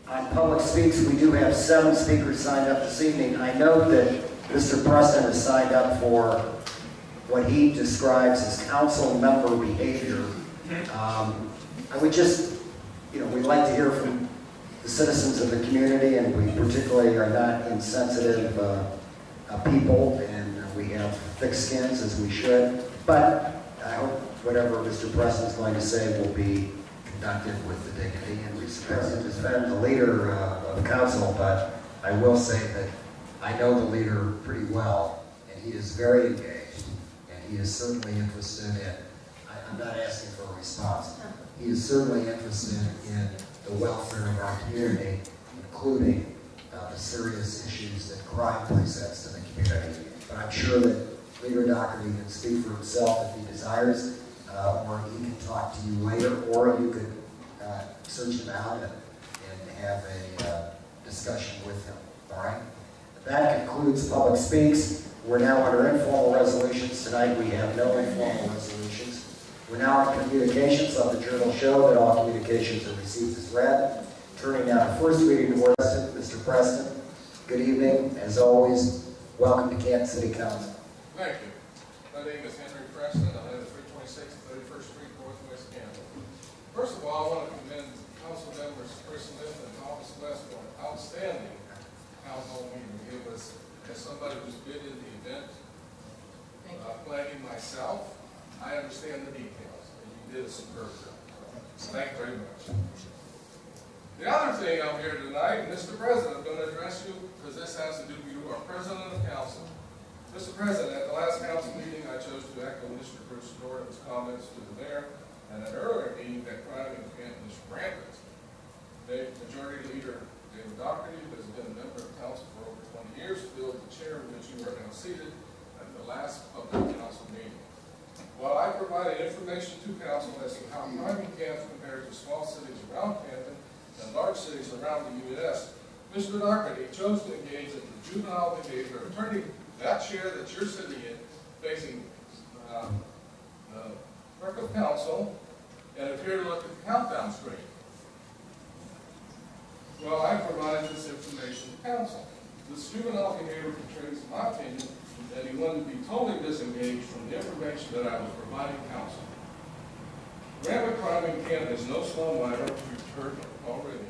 On Public Speaks, we do have 7 speakers signed up this evening. I note that Mr. Preston has signed up for what he describes as council member behavior. I would just, we'd like to hear from the citizens of the community, and we particularly are not insensitive people, and we have thick skins as we should. But I hope whatever Mr. Preston is going to say will be conducted with the dignity and respect. He has been the leader of the council, but I will say that I know the leader pretty well, and he is very engaged, and he is certainly interested in, I'm not asking for a response, he is certainly interested in the welfare of our community, including the serious issues that crime presents to the community. But I'm sure that Leader Dougherty can speak for himself if he desires, or he can talk to you later, or you could search him out and have a discussion with him. All right? That concludes Public Speaks. We're now under informal resolutions. Tonight we have no informal resolutions. We're now on communications. Let the journal show that all communications are received as read. Turning now to first reading to Mr. Preston. Good evening. As always, welcome to Kansas City Council. Thank you. My name is Henry Preston. I live at 326 31st Street, Northwest Kansas. First of all, I want to commend Council members Preston and Thomas West for an outstanding town hall meeting. It was, as somebody who's been in the event, planning myself, I understand the details, and you did a superb job. So thank you very much. The other thing I'm here tonight, Mr. President, I'm going to address you because this has to do with you, our President of Council. Mr. President, at the last council meeting, I chose to echo Mr. Bruce Norton's comments to the mayor, and at an earlier meeting that crime in Canton is rampant. The majority leader, David Dougherty, who has been a member of council for over 20 years, filled the chair in which you are now seated at the last public council meeting. While I provided information to council as to how crime in Canton compared to small cities around Canton and large cities around the U.S., Mr. Dougherty chose to engage in the juvenile behavior of turning that chair that you're sitting in, facing the clerk of council, and appear to look at the countdown screen. Well, I provided this information to council. This juvenile behavior portrays, in my opinion, that he wanted to be totally disengaged from the information that I was providing council. Rampant crime in Canton is no small matter, we've heard already.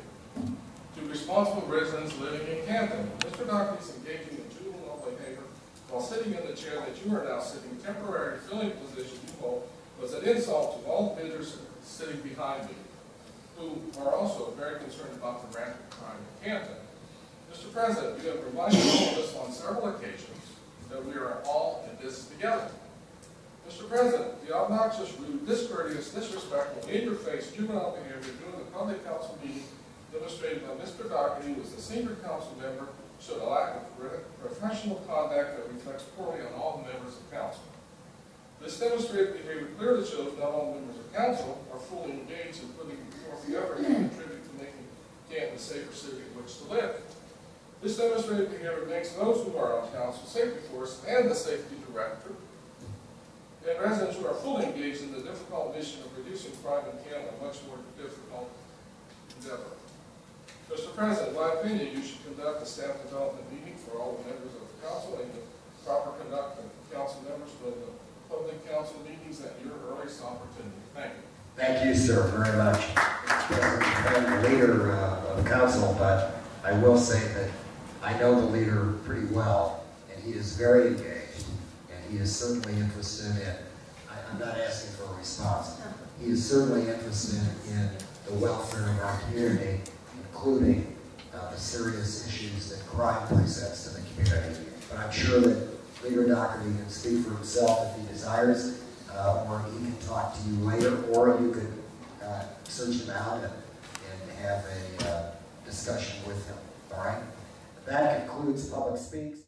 To responsible residents living in Canton, Mr. Dougherty is engaging in juvenile behavior while sitting in the chair that you are now sitting, temporary filling position you hold, was an insult to all visitors sitting behind me, who are also very concerned about the rampant crime in Canton. Mr. President, you have reminded all of us on several occasions that we are all in this together. Mr. President, the obnoxious, rude, discourteous, disrespectful, in-your-face juvenile behavior during the public council meeting demonstrated by Mr. Dougherty was the senior council member showed a lack of professional conduct that reflects poorly on all the members of council. This demonstrated behavior clearly shows not all members of council are fully engaged in putting forth the effort to contribute to making Canton a safer city in which to live. This demonstrated behavior makes those who are on council, safety force, and the safety director, and residents who are fully engaged in the difficult mission of reducing crime in Canton a much more difficult endeavor. Mr. President, in my opinion, you should conduct a staff development meeting for all the members of the council and the proper conduct of council members for the public council meetings at your earliest opportunity. Thank you. Thank you, sir, very much. I'm the leader of the council, but I will say that I know the leader pretty well, and he is very engaged, and he is certainly interested in, I'm not asking for a response, he is certainly interested in the welfare of our community, including the serious issues that crime presents to the community. But I'm sure that Leader Dougherty can speak for himself if he desires, or he can talk to you later, or you could search him out and have a discussion with him. All right? That concludes Public Speaks.